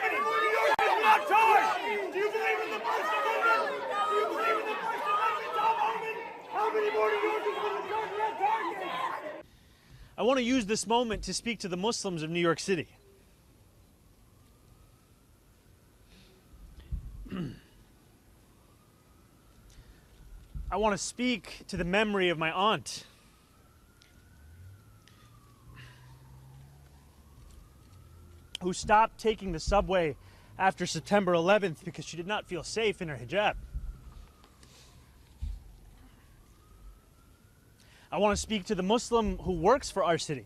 many more New Yorkers? I'm not charged. Do you believe in the First Amendment? Do you believe in the First Amendment, Tom Homan? How many more New Yorkers will the charge red targets? I want to use this moment to speak to the Muslims of New York City. I want to speak to the memory of my aunt. Who stopped taking the subway after September 11th because she did not feel safe in her hijab. I want to speak to the Muslim who works for our city.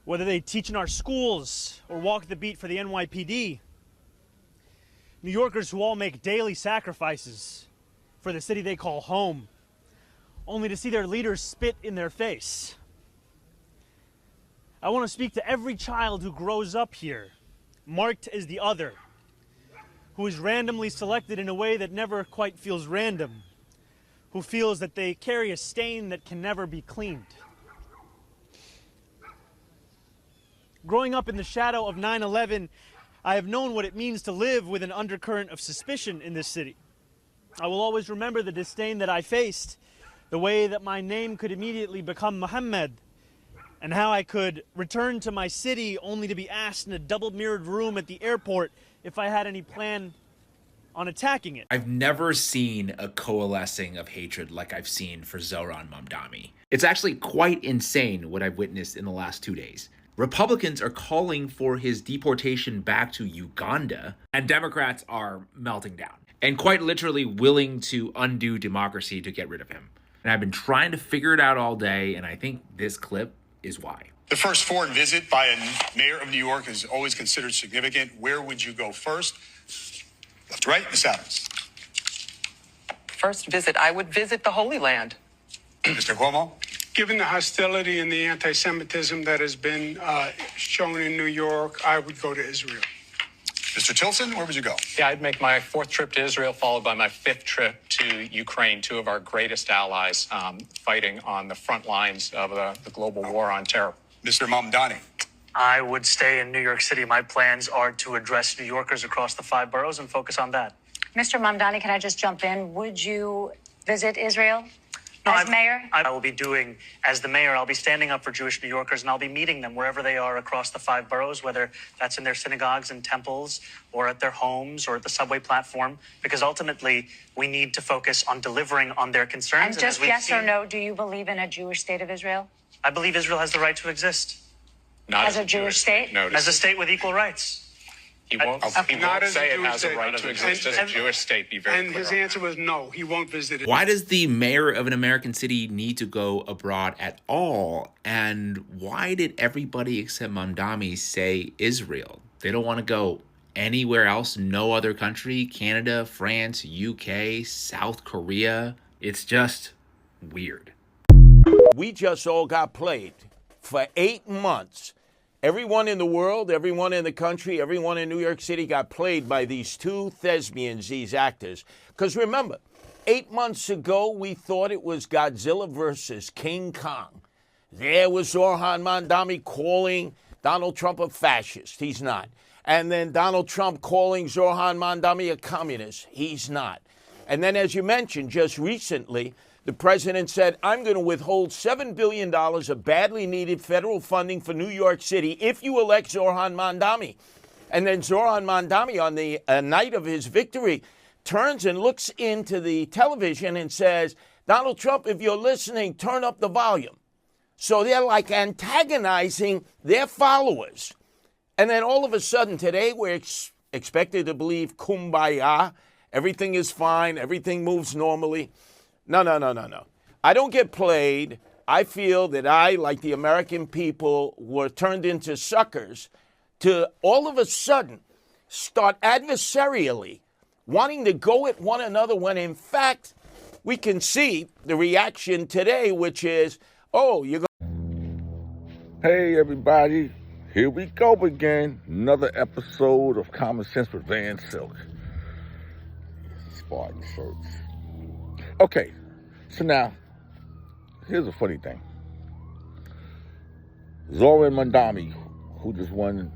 Whether they teach in our schools or walk the beat for the NYPD. New Yorkers who all make daily sacrifices for the city they call home, only to see their leaders spit in their face. I want to speak to every child who grows up here, marked as the other, who is randomly selected in a way that never quite feels random, who feels that they carry a stain that can never be cleaned. Growing up in the shadow of 9/11, I have known what it means to live with an undercurrent of suspicion in this city. I will always remember the disdain that I faced, the way that my name could immediately become Muhammad, and how I could return to my city only to be asked in a double-mirrored room at the airport if I had any plan on attacking it. I've never seen a coalescing of hatred like I've seen for Zohran Mamdani. It's actually quite insane what I've witnessed in the last 2 days. Republicans are calling for his deportation back to Uganda, and Democrats are melting down and quite literally willing to undo democracy to get rid of him. And I've been trying to figure it out all day, and I think this clip is why. The first foreign visit by a mayor of New York is always considered significant. Where would you go first? Left to right, Ms. Adams. First visit, I would visit the Holy Land. Mr. Cuomo. Given the hostility and the anti-Semitism that has been shown in New York, I would go to Israel. Mr. Tilson, where would you go? Yeah, I'd make my 4th trip to Israel, followed by my 5th trip to Ukraine, 2 of our greatest allies fighting on the front lines of the global war on terror. Mr. Mamdani. I would stay in New York City. My plans are to address New Yorkers across the 5 boroughs and focus on that. Mr. Mamdani, can I just jump in? Would you visit Israel as mayor? I will be doing, as the mayor, I'll be standing up for Jewish New Yorkers, and I'll be meeting them wherever they are across the 5 boroughs, whether that's in their synagogues and temples or at their homes or at the subway platform, because ultimately we need to focus on delivering on their concerns. And just yes or no, do you believe in a Jewish state of Israel? I believe Israel has the right to exist. Not as a Jewish state? No, as a state with equal rights. He won't say it has a right to exist as a Jewish state. Be very clear. And his answer was no, he won't visit it. Why does the mayor of an American city need to go abroad at all? And why did everybody except Mamdani say Israel? They don't want to go anywhere else, no other country, Canada, France, UK, South Korea. It's just weird. We just all got played for 8 months. Everyone in the world, everyone in the country, everyone in New York City got played by these 2 thespians, these actors. Because remember, 8 months ago, we thought it was Godzilla versus King Kong. There was Zohran Mamdani calling Donald Trump a fascist. He's not. And then Donald Trump calling Zohran Mamdani a communist. He's not. And then, as you mentioned, just recently, the president said, I'm going to withhold $7 billion of badly needed federal funding for New York City if you elect Zohran Mamdani. And then Zohran Mamdani, on the night of his victory, turns and looks into the television and says, Donald Trump, if you're listening, turn up the volume. So they're like antagonizing their followers. And then all of a sudden today, we're expected to believe kumbaya. Everything is fine. Everything moves normally. No. I don't get played. I feel that I, like the American people, were turned into suckers to all of a sudden start adversarially wanting to go at one another when, in fact, we can see the reaction today, which is, oh, you're going. Hey, everybody. Here we go again. Another episode of Common Sense with Van Silk. Spartan shirts. Okay, so now, here's a funny thing. Zohran Mamdani, who just won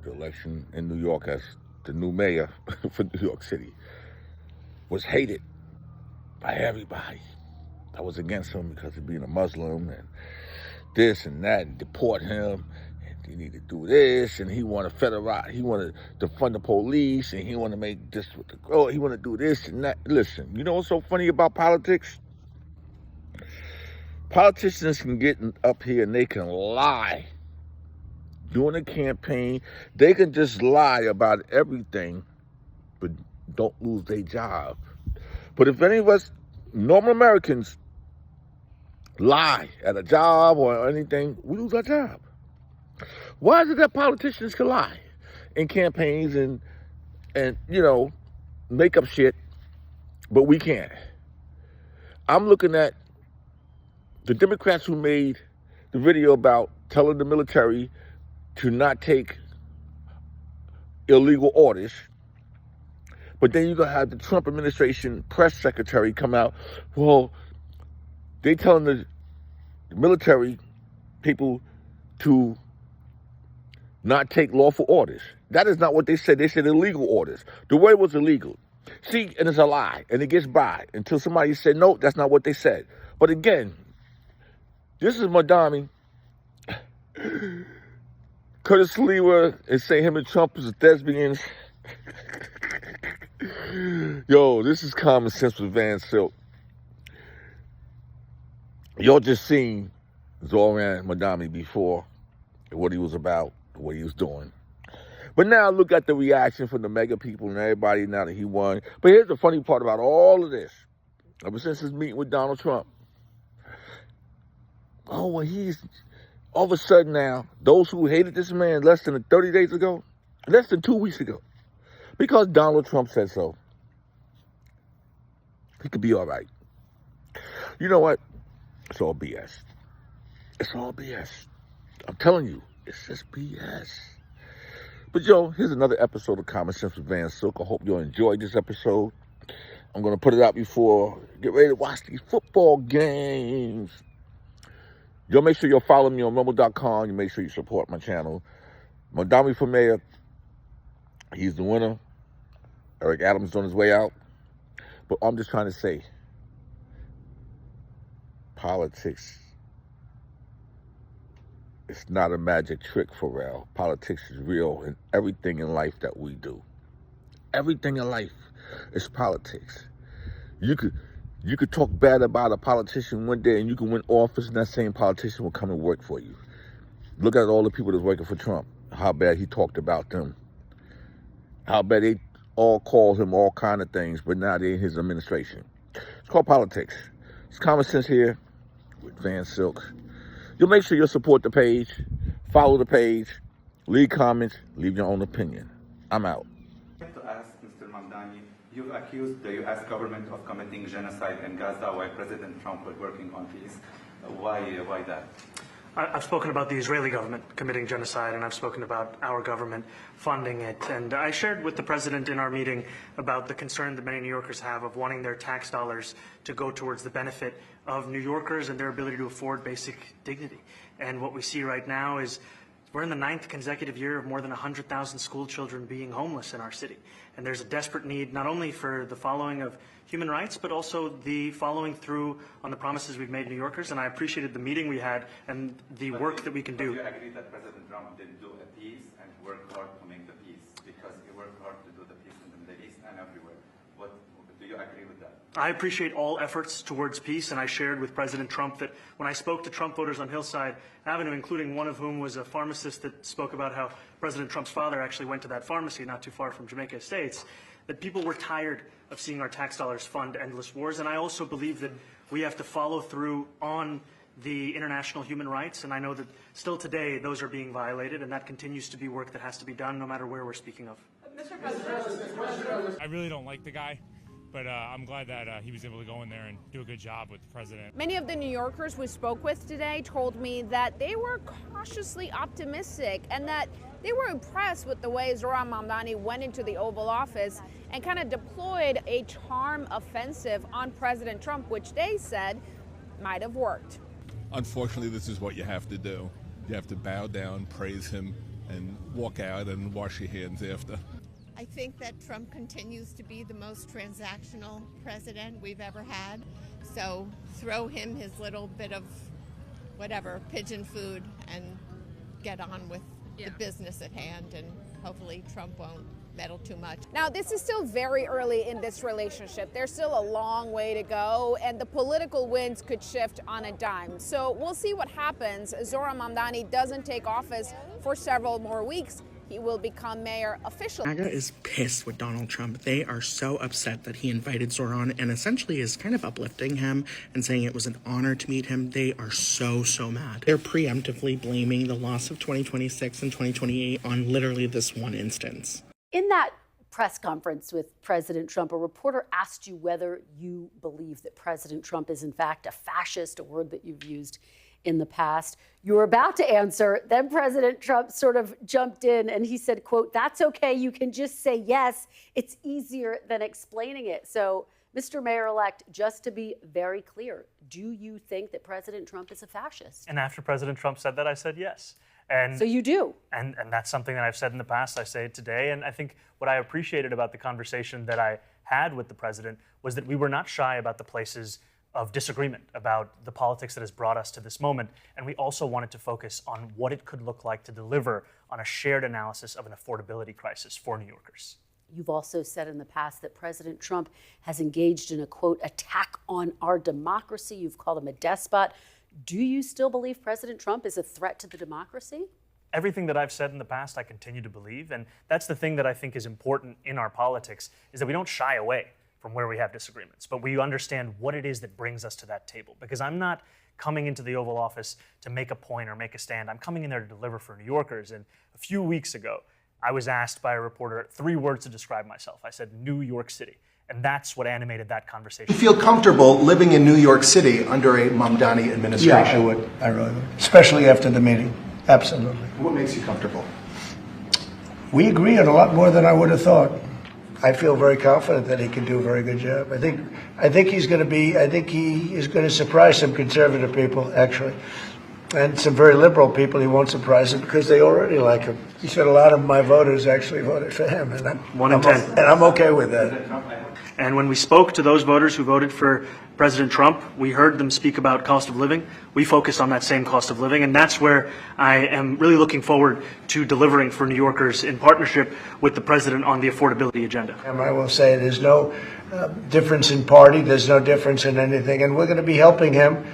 the election in New York as the new mayor for New York City, was hated by everybody that was against him because of being a Muslim and this and that, and deport him, and he need to do this, and he want to federalize, he want to defund the police, and he want to make this with the girl, he want to do this and that. Listen, you know what's so funny about politics? Politicians can get up here and they can lie during a campaign. They can just lie about everything, but don't lose their job. But if any of us normal Americans lie at a job or anything, we lose our job. Why is it that politicians can lie in campaigns and you know, make up shit, but we can't? I'm looking at the Democrats who made the video about telling the military to not take illegal orders. But then you're going to have the Trump administration press secretary come out. Well, they telling the military people to not take lawful orders. That is not what they said. They said illegal orders. The word was illegal. See, and it's a lie, and it gets by until somebody said, no, that's not what they said. But again, this is Mamdani. Curtis Lewa is saying him and Trump is lesbians. Yo, this is Common Sense with Van Silk. Y'all just seen Zohran Mamdani before, what he was about, what he was doing. But now look at the reaction from the mega people and everybody now that he won. But here's the funny part about all of this. Ever since his meeting with Donald Trump. Oh, well, he's all of a sudden now, those who hated this man less than 30 days ago, less than 2 weeks ago, because Donald Trump said so, he could be all right. You know what? It's all BS. It's all BS. I'm telling you, it's just BS. But yo, here's another episode of Common Sense with Van Silk. I hope you enjoyed this episode. I'm going to put it out before get ready to watch these football games. Y'all make sure you'll follow me on rumble.com. You make sure you support my channel. Mamdani for mayor. He's the winner. Eric Adams is on his way out. But I'm just trying to say, politics, it's not a magic trick for real. Politics is real in everything in life that we do. Everything in life is politics. You could talk bad about a politician one day and you can win office and that same politician will come and work for you. Look at all the people that's working for Trump, how bad he talked about them. How bad they all called him all kind of things, but now they're in his administration. It's called politics. It's Common Sense here with Van Silk. You'll make sure you'll support the page, follow the page, leave comments, leave your own opinion. I'm out. I'd like to ask Mr. Mamdani, you accused the U.S. government of committing genocide in Gaza while President Trump was working on peace. Why that? I've spoken about the Israeli government committing genocide, and I've spoken about our government funding it. And I shared with the president in our meeting about the concern that many New Yorkers have of wanting their tax dollars to go towards the benefit of New Yorkers and their ability to afford basic dignity. And what we see right now is we're in the 9th consecutive year of more than 100,000 school children being homeless in our city. And there's a desperate need not only for the following of human rights, but also the following through on the promises we've made New Yorkers. And I appreciated the meeting we had and the work that we can do. Do you agree that President Trump didn't do a peace and work hard to make the peace? Because he worked hard to do the peace in the Middle East and everywhere. Do you agree with that? I appreciate all efforts towards peace, and I shared with President Trump that when I spoke to Trump voters on Hillside Avenue, including one of whom was a pharmacist that spoke about how President Trump's father actually went to that pharmacy not too far from Jamaica Estates, that people were tired of seeing our tax dollars fund endless wars. And I also believe that we have to follow through on the international human rights, and I know that still today those are being violated, and that continues to be work that has to be done no matter where we're speaking of. Mr. President. I really don't like the guy. But I'm glad that he was able to go in there and do a good job with the president. Many of the New Yorkers we spoke with today told me that they were cautiously optimistic and that they were impressed with the way Zohran Mamdani went into the Oval Office and kind of deployed a charm offensive on President Trump, which they said might have worked. Unfortunately, this is what you have to do. You have to bow down, praise him, and walk out and wash your hands after. I think that Trump continues to be the most transactional president we've ever had. So throw him his little bit of whatever, pigeon food, and get on with the business at hand. And hopefully Trump won't meddle too much. Now, this is still very early in this relationship. There's still a long way to go, and the political winds could shift on a dime. So we'll see what happens. Zohran Mamdani doesn't take office for several more weeks. He will become mayor officially. MAGA is pissed with Donald Trump. They are so upset that he invited Zohran and essentially is kind of uplifting him and saying it was an honor to meet him. They are so mad. They're preemptively blaming the loss of 2026 and 2028 on literally this one instance. In that press conference with President Trump, a reporter asked you whether you believe that President Trump is in fact a fascist, a word that you've used in the past. You were about to answer, then President Trump sort of jumped in and he said, quote, "That's okay, you can just say yes. It's easier than explaining it." So, Mr. Mayor-elect, just to be very clear, do you think that President Trump is a fascist? And after President Trump said that, I said yes. And so you do. And that's something that I've said in the past. I say it today. And I think what I appreciated about the conversation that I had with the president was that we were not shy about the places of disagreement, about the politics that has brought us to this moment. And we also wanted to focus on what it could look like to deliver on a shared analysis of an affordability crisis for New Yorkers. You've also said in the past that President Trump has engaged in a, quote, attack on our democracy. You've called him a despot. Do you still believe President Trump is a threat to the democracy? Everything that I've said in the past, I continue to believe. And that's the thing that I think is important in our politics, is that we don't shy away from where we have disagreements, but we understand what it is that brings us to that table. Because I'm not coming into the Oval Office to make a point or make a stand. I'm coming in there to deliver for New Yorkers. And a few weeks ago, I was asked by a reporter 3 words to describe myself. I said, New York City. And that's what animated that conversation. You feel comfortable living in New York City under a Mamdani administration? Yeah, I would. I really would. Especially after the meeting. Absolutely. What makes you comfortable? We agree on a lot more than I would have thought. I feel very confident that he can do a very good job. I think he is going to surprise some conservative people, actually. And some very liberal people he won't surprise them because they already like him. He said a lot of my voters actually voted for him, and I'm okay with that. And when we spoke to those voters who voted for President Trump, we heard them speak about cost of living. We focused on that same cost of living, and that's where I am really looking forward to delivering for New Yorkers in partnership with the president on the affordability agenda. And I will say there's no difference in party, there's no difference in anything, and we're going to be helping him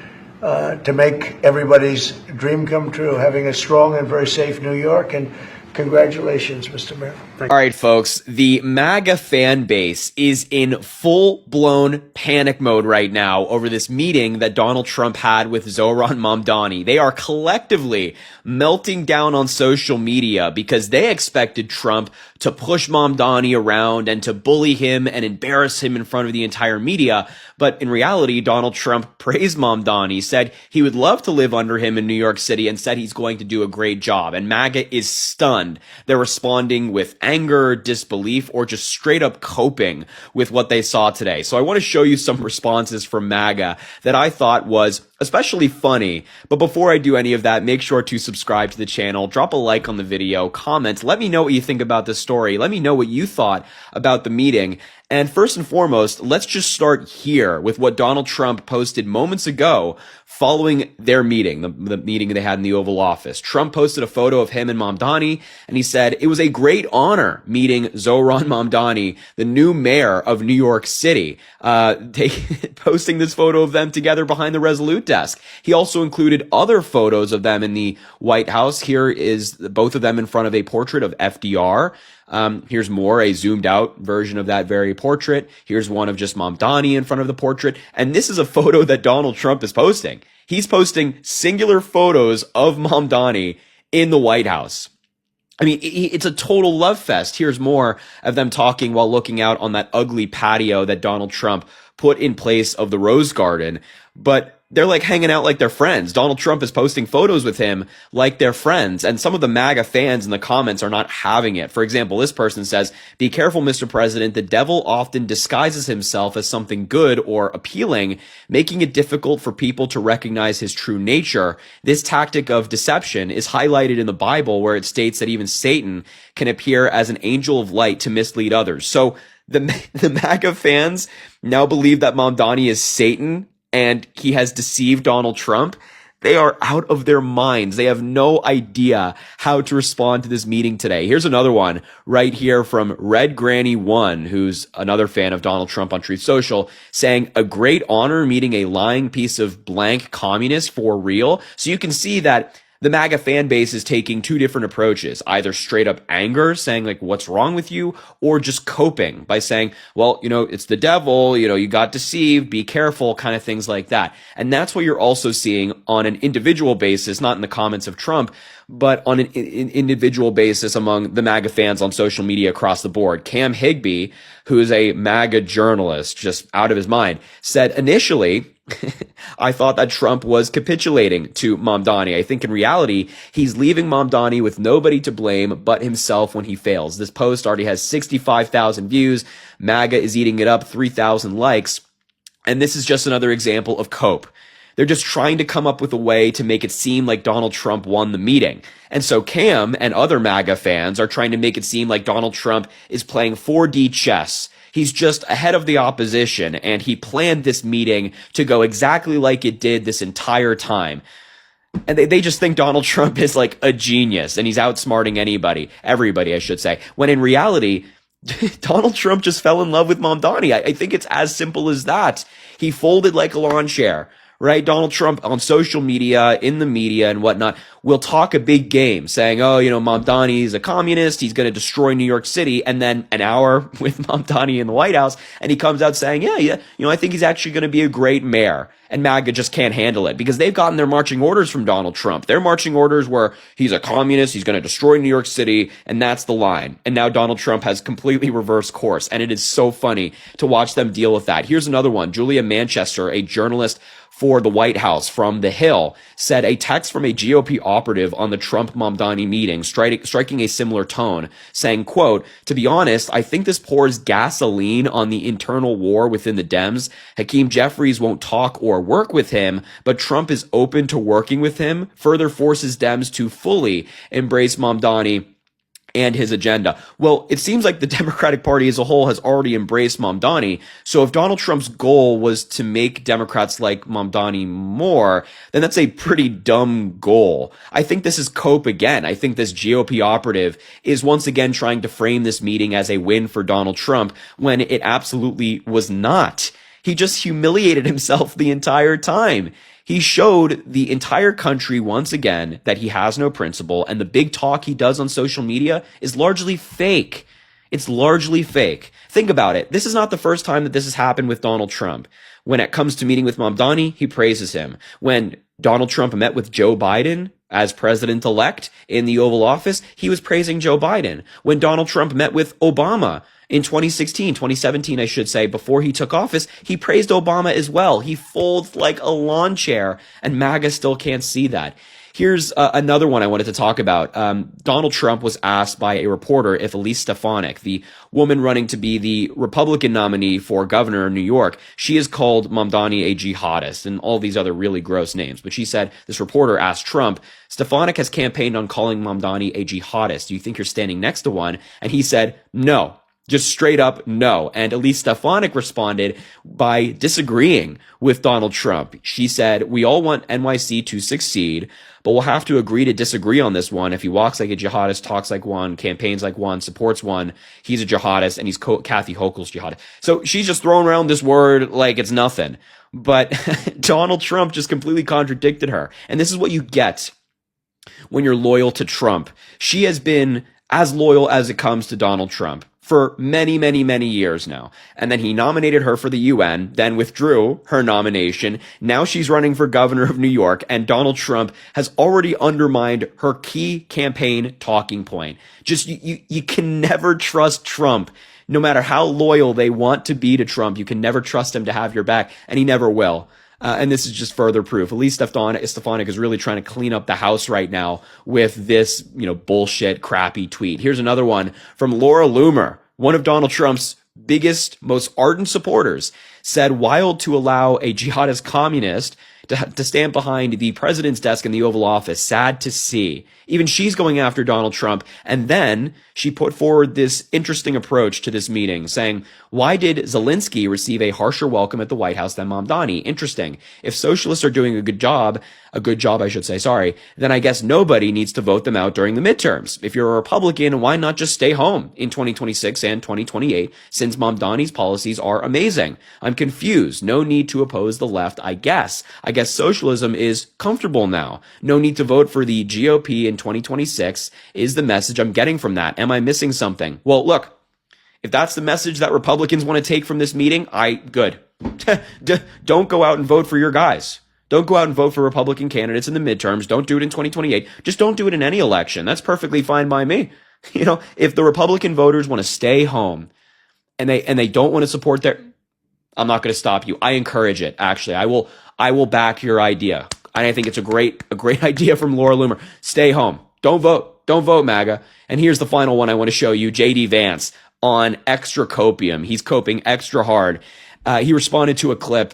to make everybody's dream come true, having a strong and very safe New York. And congratulations, Mr. Mayor. All right, folks, the MAGA fan base is in full-blown panic mode right now over this meeting that Donald Trump had with Zohran Mamdani. They are collectively melting down on social media because they expected Trump to push Mamdani around and to bully him and embarrass him in front of the entire media. But in reality, Donald Trump praised Mamdani, said he would love to live under him in New York City, and said he's going to do a great job. And MAGA is stunned. They're responding with anger, disbelief, or just straight up coping with what they saw today. So I want to show you some responses from MAGA that I thought was especially funny. But before I do any of that, make sure to subscribe to the channel, drop a like on the video, comment, let me know what you think about this story. Let me know what you thought about the meeting. And first and foremost, let's just start here with what Donald Trump posted moments ago following their meeting, the meeting they had in the Oval Office. Trump posted a photo of him and Mamdani, and he said, "It was a great honor meeting Zohran Mamdani, the new mayor of New York City." Posting this photo of them together behind the Resolute desk. He also included other photos of them in the White House. Here is both of them in front of a portrait of FDR. Here's more, a zoomed out version of that very portrait. Here's one of just Mamdani in front of the portrait. And this is a photo that Donald Trump is posting. He's posting singular photos of Mamdani in the White House. I mean, it's a total love fest. Here's more of them talking while looking out on that ugly patio that Donald Trump put in place of the Rose Garden. But they're like hanging out like they're friends. Donald Trump is posting photos with him like they're friends. And some of the MAGA fans in the comments are not having it. For example, this person says, "Be careful, Mr. President. The devil often disguises himself as something good or appealing, making it difficult for people to recognize his true nature. This tactic of deception is highlighted in the Bible, where it states that even Satan can appear as an angel of light to mislead others." So the MAGA fans now believe that Mamdani is Satan and he has deceived Donald Trump. They are out of their minds. They have no idea how to respond to this meeting today. Here's another one right here from Red Granny 1, who's another fan of Donald Trump on Truth Social, saying, "A great honor meeting a lying piece of blank communist for real." So you can see that the MAGA fan base is taking two different approaches, either straight up anger, saying like, "What's wrong with you?" or just coping by saying, "Well, it's the devil, you got deceived, be careful," kind of things like that. And that's what you're also seeing on an individual basis, not in the comments of Trump, but on an individual basis among the MAGA fans on social media across the board. Cam Higbee, who is a MAGA journalist, just out of his mind, said initially, "I thought that Trump was capitulating to Mamdani. I think in reality, he's leaving Mamdani with nobody to blame but himself when he fails." This post already has 65,000 views. MAGA is eating it up, 3,000 likes. And this is just another example of cope. They're just trying to come up with a way to make it seem like Donald Trump won the meeting. And so Cam and other MAGA fans are trying to make it seem like Donald Trump is playing 4D chess. He's just ahead of the opposition, and he planned this meeting to go exactly like it did this entire time. And they just think Donald Trump is like a genius, and he's outsmarting everybody, I should say. When in reality, Donald Trump just fell in love with Mamdani. I think it's as simple as that. He folded like a lawn chair. Right? Donald Trump on social media, in the media and whatnot, will talk a big game saying, "Oh, Mamdani is a communist. He's going to destroy New York City." And then an hour with Mamdani in the White House, and he comes out saying, yeah, I think he's actually going to be a great mayor. And MAGA just can't handle it because they've gotten their marching orders from Donald Trump. Their marching orders were, he's a communist, he's going to destroy New York City, and that's the line. And now Donald Trump has completely reversed course, and it is so funny to watch them deal with that. Here's another one. Julia Manchester, a journalist for the White House from The Hill, said a text from a GOP operative on the Trump-Mamdani meeting, striking a similar tone, saying, quote, "To be honest, I think this pours gasoline on the internal war within the Dems. Hakeem Jeffries won't talk or work with him, but Trump is open to working with him, further forces Dems to fully embrace Mamdani and his agenda." Well, it seems like the Democratic Party as a whole has already embraced Mamdani. So if Donald Trump's goal was to make Democrats like Mamdani more, then that's a pretty dumb goal. I think this is cope again. I think this GOP operative is once again trying to frame this meeting as a win for Donald Trump when it absolutely was not. He just humiliated himself the entire time. He showed the entire country once again that he has no principle, and the big talk he does on social media is largely fake. It's largely fake. Think about it. This is not the first time that this has happened with Donald Trump. When it comes to meeting with Mamdani, he praises him. When Donald Trump met with Joe Biden as president-elect in the Oval Office, he was praising Joe Biden. When Donald Trump met with Obama in 2017, I should say, before he took office, he praised Obama as well. He folds like a lawn chair, and MAGA still can't see that. Here's another one I wanted to talk about. Donald Trump was asked by a reporter if Elise Stefanik, the woman running to be the Republican nominee for governor in New York, she is called Mamdani a jihadist and all these other really gross names. But she said, this reporter asked Trump, "Stefanik has campaigned on calling Mamdani a jihadist. Do you think you're standing next to one?" And he said, "No." Just straight up no. And Elise Stefanik responded by disagreeing with Donald Trump. She said, "We all want NYC to succeed, but we'll have to agree to disagree on this one. If he walks like a jihadist, talks like one, campaigns like one, supports one, he's a jihadist, and he's Kathy Hochul's jihadist." So she's just throwing around this word like it's nothing. But Donald Trump just completely contradicted her. And this is what you get when you're loyal to Trump. She has been as loyal as it comes to Donald Trump for many, many, many years now. And then he nominated her for the UN, then withdrew her nomination. Now she's running for governor of New York, and Donald Trump has already undermined her key campaign talking point. Just, you can never trust Trump. No matter how loyal they want to be to Trump, you can never trust him to have your back, and he never will. And this is just further proof. Elise Stefanik is really trying to clean up the house right now with this, bullshit, crappy tweet. Here's another one from Laura Loomer, one of Donald Trump's biggest, most ardent supporters, said wild to allow a jihadist communist to stand behind the president's desk in the Oval Office. Sad to see. Even she's going after Donald Trump. And then she put forward this interesting approach to this meeting, saying, why did Zelensky receive a harsher welcome at the White House than Mamdani? Interesting. If socialists are doing a good job, then I guess nobody needs to vote them out during the midterms. If you're a Republican, why not just stay home in 2026 and 2028, since Mamdani's policies are amazing? I'm confused. No need to oppose the left, I guess. I guess socialism is comfortable now. No need to vote for the GOP in 2026 is the message I'm getting from that. Am I missing something? Well, look, if that's the message that Republicans want to take from this meeting, good. Don't go out and vote for your guys. Don't go out and vote for Republican candidates in the midterms. Don't do it in 2028. Just don't do it in any election. That's perfectly fine by me. If the Republican voters want to stay home and they don't want to support I'm not going to stop you. I encourage it. Actually, I will back your idea. And I think it's a great idea from Laura Loomer. Stay home. Don't vote. Don't vote, MAGA. And here's the final one I want to show you. JD Vance on extra copium. He's coping extra hard. He responded to a clip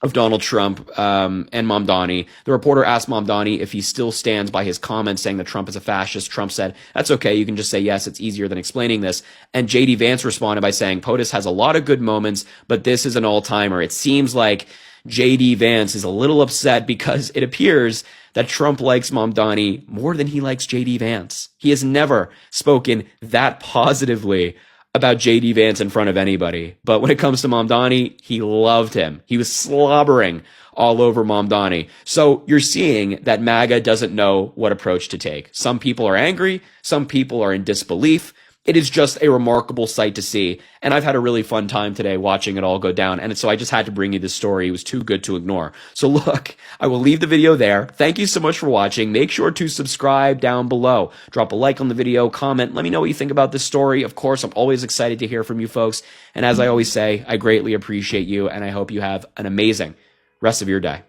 of Donald Trump and Mamdani. The reporter asked Mamdani if he still stands by his comments saying that Trump is a fascist. Trump said, that's okay. You can just say yes. It's easier than explaining this. And JD Vance responded by saying, POTUS has a lot of good moments, but this is an all-timer. It seems like JD Vance is a little upset because it appears that Trump likes Mamdani more than he likes JD Vance. He has never spoken that positively about JD Vance in front of anybody. But when it comes to Mamdani, he loved him. He was slobbering all over Mamdani. So you're seeing that MAGA doesn't know what approach to take. Some people are angry. Some people are in disbelief. It is just a remarkable sight to see. And I've had a really fun time today watching it all go down. And so I just had to bring you this story. It was too good to ignore. So look, I will leave the video there. Thank you so much for watching. Make sure to subscribe down below. Drop a like on the video, comment. Let me know what you think about this story. Of course, I'm always excited to hear from you folks. And as I always say, I greatly appreciate you. And I hope you have an amazing rest of your day.